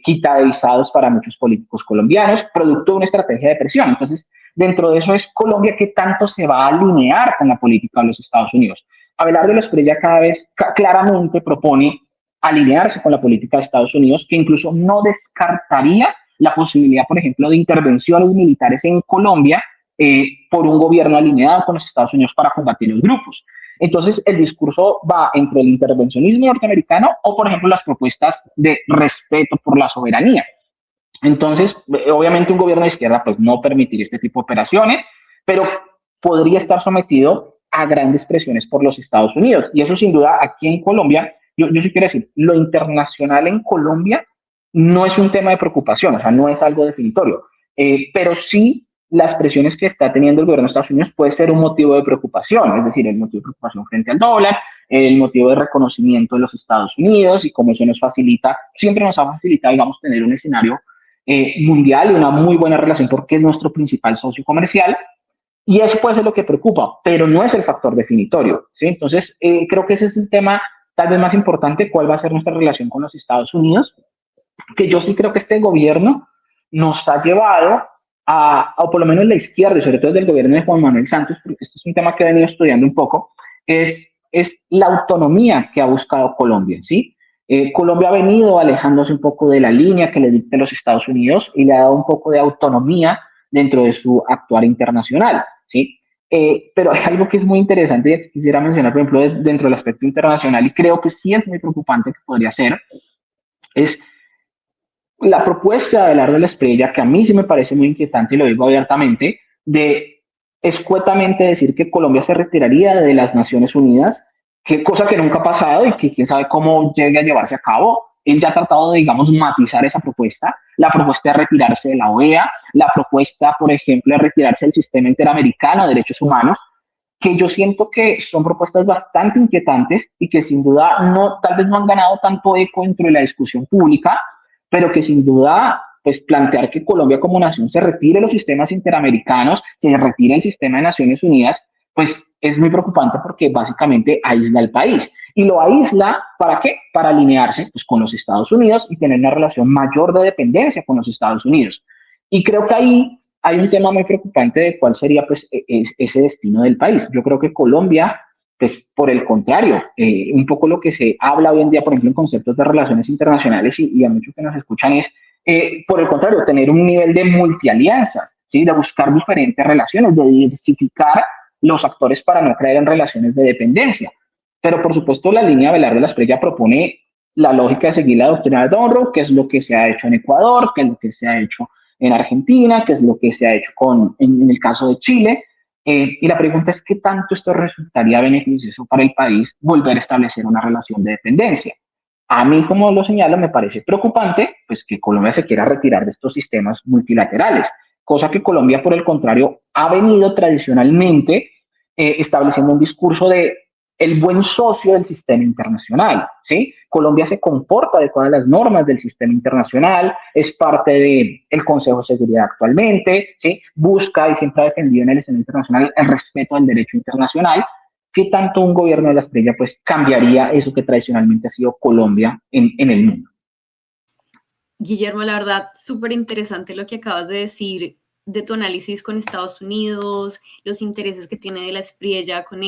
quita de visados para muchos políticos colombianos, producto de una estrategia de presión. Entonces, dentro de eso es Colombia que tanto se va a alinear con la política de los Estados Unidos. Abelardo Espriella cada vez claramente propone alinearse con la política de Estados Unidos, que incluso no descartaría la posibilidad, por ejemplo, de intervenciones militares en Colombia por un gobierno alineado con los Estados Unidos para combatir los grupos. Entonces, el discurso va entre el intervencionismo norteamericano o, por ejemplo, las propuestas de respeto por la soberanía. Entonces, obviamente un gobierno de izquierda pues no permitiría este tipo de operaciones, pero podría estar sometido a grandes presiones por los Estados Unidos. Y eso sin duda aquí en Colombia, yo sí quiero decir, lo internacional en Colombia no es un tema de preocupación, o sea, no es algo definitorio, pero sí las presiones que está teniendo el gobierno de Estados Unidos puede ser un motivo de preocupación, es decir, el motivo de preocupación frente al dólar, el motivo de reconocimiento de los Estados Unidos, y como eso nos facilita, siempre nos ha facilitado, digamos, tener un escenario mundial y una muy buena relación porque es nuestro principal socio comercial, y eso puede ser lo que preocupa, pero no es el factor definitorio, ¿sí? Entonces, creo que ese es el tema tal vez más importante, cuál va a ser nuestra relación con los Estados Unidos, que yo sí creo que este gobierno nos ha llevado o por lo menos la izquierda, y sobre todo del gobierno de Juan Manuel Santos, porque este es un tema que he venido estudiando un poco, es la autonomía que ha buscado Colombia, ¿sí? Colombia ha venido alejándose un poco de la línea que le dicta los Estados Unidos y le ha dado un poco de autonomía dentro de su actuar internacional, ¿sí? Pero hay algo que es muy interesante y que quisiera mencionar, por ejemplo, dentro del aspecto internacional, y creo que sí es muy preocupante que podría ser, es la propuesta de Abelardo Espriella, que a mí sí me parece muy inquietante, y lo digo abiertamente, de escuetamente decir que Colombia se retiraría de las Naciones Unidas, que cosa que nunca ha pasado y que quién sabe cómo llegue a llevarse a cabo. Él ya ha tratado de, digamos, matizar esa propuesta, la propuesta de retirarse de la OEA, la propuesta, por ejemplo, de retirarse del sistema interamericano de derechos humanos, que yo siento que son propuestas bastante inquietantes y que sin duda tal vez no han ganado tanto eco dentro de la discusión pública, pero que sin duda, pues plantear que Colombia como nación se retire de los sistemas interamericanos, se retire del sistema de Naciones Unidas, pues es muy preocupante porque básicamente aísla al país. Y lo aísla, ¿para qué? Para alinearse pues, con los Estados Unidos y tener una relación mayor de dependencia con los Estados Unidos. Y creo que ahí hay un tema muy preocupante de cuál sería pues, ese destino del país. Yo creo que Colombia, pues por el contrario, un poco lo que se habla hoy en día, por ejemplo, en conceptos de relaciones internacionales y a muchos que nos escuchan es, por el contrario, tener un nivel de multialianzas, ¿sí? De buscar diferentes relaciones, de diversificar los actores para no caer en relaciones de dependencia. Pero, por supuesto, la línea de Abelardo Espriella propone la lógica de seguir la doctrina de Monroe, que es lo que se ha hecho en Ecuador, que es lo que se ha hecho en Argentina, que es lo que se ha hecho en el caso de Chile. Y la pregunta es, ¿qué tanto esto resultaría beneficioso para el país volver a establecer una relación de dependencia? A mí, como lo señalo, me parece preocupante pues, que Colombia se quiera retirar de estos sistemas multilaterales, cosa que Colombia, por el contrario, ha venido tradicionalmente estableciendo un discurso de el buen socio del sistema internacional, ¿sí? Colombia se comporta de todas las normas del sistema internacional, es parte del Consejo de Seguridad actualmente, ¿sí? Busca y siempre ha defendido en el escenario internacional el respeto al derecho internacional. ¿Qué tanto un gobierno de la estrella pues cambiaría eso que tradicionalmente ha sido Colombia en el mundo?
Guillermo, la verdad, súper interesante lo que acabas de decir de tu análisis con Estados Unidos, los intereses que tiene de la Espriella con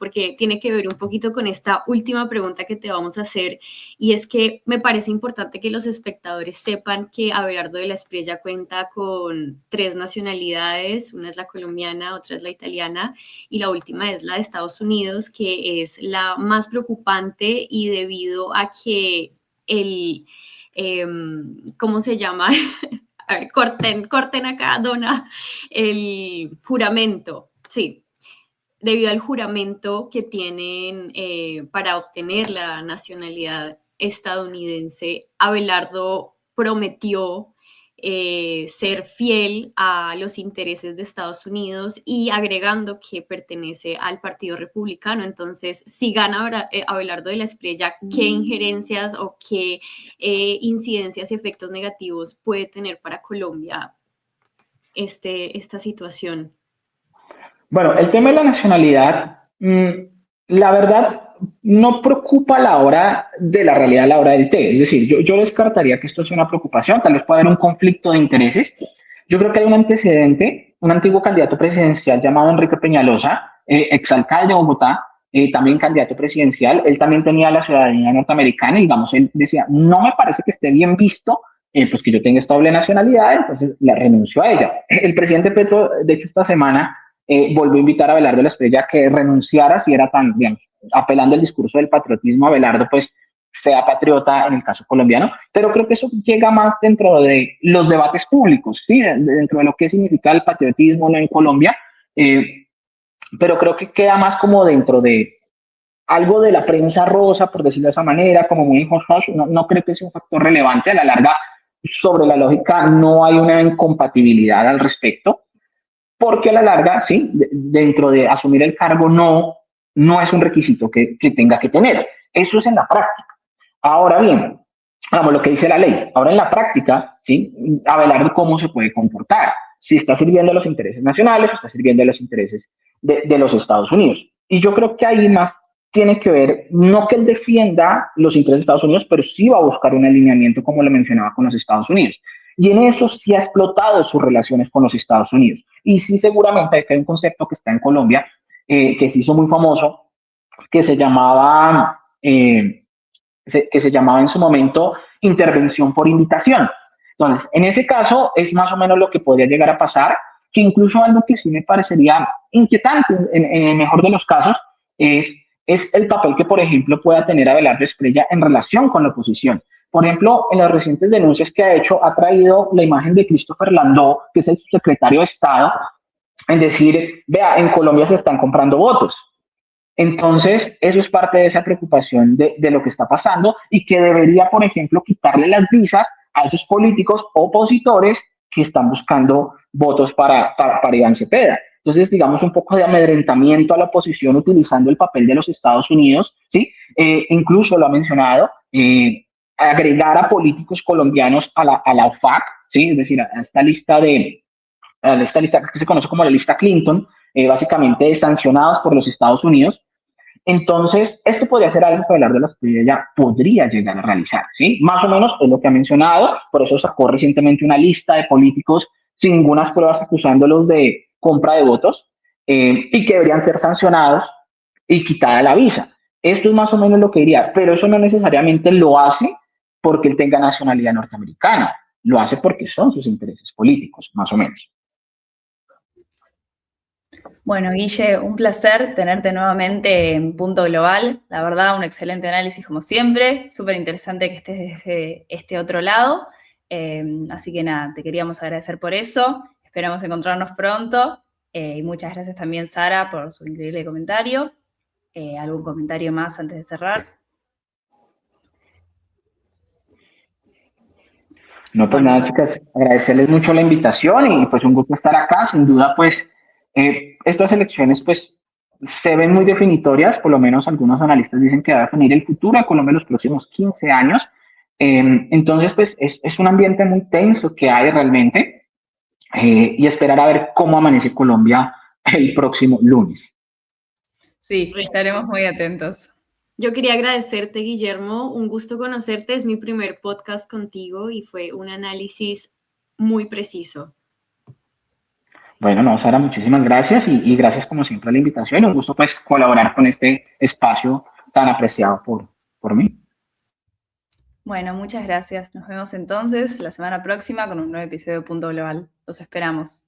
porque tiene que ver un poquito con esta última pregunta que te vamos a hacer, y es que me parece importante que los espectadores sepan que Abelardo de la Espriella cuenta con 3 nacionalidades, una es la colombiana, otra es la italiana, y la última es la de Estados Unidos, que es la más preocupante, y debido a que ¿cómo se llama? A ver, corten acá, Donna, el juramento, sí, debido al juramento que tienen para obtener la nacionalidad estadounidense, Abelardo prometió ser fiel a los intereses de Estados Unidos, y agregando que pertenece al Partido Republicano. Entonces, si gana Abelardo de la Espriella, ¿qué injerencias o qué incidencias y efectos negativos puede tener para Colombia esta situación?
Bueno, el tema de la nacionalidad, la verdad, no preocupa a la hora de la realidad, a la hora del té. Es decir, yo descartaría que esto sea una preocupación, tal vez pueda haber un conflicto de intereses. Yo creo que hay un antecedente, un antiguo candidato presidencial llamado Enrique Peñalosa, exalcalde de Bogotá, también candidato presidencial. Él también tenía la ciudadanía norteamericana y, digamos, él decía, no me parece que esté bien visto pues que yo tenga esta doble nacionalidad, entonces la renunció a ella. El presidente Petro, de hecho, esta semana volvió a invitar a Abelardo de la Espriella a que renunciara, si era tan, digamos, apelando al discurso del patriotismo, Abelardo pues sea patriota en el caso colombiano, pero creo que eso llega más dentro de los debates públicos, ¿sí? Dentro de lo que significa el patriotismo no en Colombia, pero creo que queda más como dentro de algo de la prensa rosa, por decirlo de esa manera, como muy hush, no creo que sea un factor relevante. A la larga, sobre la lógica, no hay una incompatibilidad al respecto, porque a la larga, sí, dentro de asumir el cargo no es un requisito que tenga que tener. Eso es en la práctica. Ahora bien, vamos, lo que dice la ley. Ahora en la práctica, sí, Abelardo cómo se puede comportar. Si está sirviendo a los intereses nacionales o está sirviendo a los intereses de los Estados Unidos. Y yo creo que ahí más tiene que ver, no que él defienda los intereses de Estados Unidos, pero sí va a buscar un alineamiento, como lo mencionaba, con los Estados Unidos. Y en eso sí ha explotado sus relaciones con los Estados Unidos. Y sí, seguramente hay un concepto que está en Colombia, que se hizo muy famoso, que se llamaba en su momento intervención por invitación. Entonces, en ese caso es más o menos lo que podría llegar a pasar, que incluso algo que sí me parecería inquietante en el mejor de los casos es el papel que, por ejemplo, pueda tener Abelardo Espriella en relación con la oposición. Por ejemplo, en las recientes denuncias que ha hecho, ha traído la imagen de Christopher Landó, que es el subsecretario de Estado, en decir, vea, en Colombia se están comprando votos. Entonces, eso es parte de esa preocupación de lo que está pasando, y que debería, por ejemplo, quitarle las visas a esos políticos opositores que están buscando votos para Iván Cepeda. Entonces, digamos, un poco de amedrentamiento a la oposición utilizando el papel de los Estados Unidos, ¿sí? Incluso lo ha mencionado, agregar a políticos colombianos a la OFAC, ¿sí? Es decir, a esta lista que se conoce como la lista Clinton, básicamente sancionados por los Estados Unidos. Entonces, esto podría ser algo que Abelardo de la Espriella podría llegar a realizar, ¿sí? Más o menos es lo que ha mencionado, por eso sacó recientemente una lista de políticos sin ninguna pruebas acusándolos de compra de votos, y que deberían ser sancionados y quitada la visa. Esto es más o menos lo que diría, pero eso no necesariamente lo hace porque él tenga nacionalidad norteamericana, lo hace porque son sus intereses políticos, más o menos.
Bueno, Guille, un placer tenerte nuevamente en Punto Global. La verdad, un excelente análisis como siempre. Súper interesante que estés desde este otro lado. Así que nada, te queríamos agradecer por eso. Esperamos encontrarnos pronto. Y muchas gracias también, Sara, por su increíble comentario. ¿Algún comentario más antes de cerrar?
No, pues nada, chicas, agradecerles mucho la invitación y pues un gusto estar acá. Sin duda, pues estas elecciones pues se ven muy definitorias, por lo menos algunos analistas dicen que va a definir el futuro de Colombia en los próximos 15 años. Entonces, pues es un ambiente muy tenso que hay realmente y esperar a ver cómo amanece Colombia el próximo lunes.
Sí, estaremos muy atentos.
Yo quería agradecerte, Guillermo, un gusto conocerte, es mi primer podcast contigo y fue un análisis muy preciso.
Bueno, no, Sara, muchísimas gracias y gracias como siempre a la invitación. Un gusto pues colaborar con este espacio tan apreciado por mí.
Bueno, muchas gracias. Nos vemos entonces la semana próxima con un nuevo episodio de Punto Global. Los esperamos.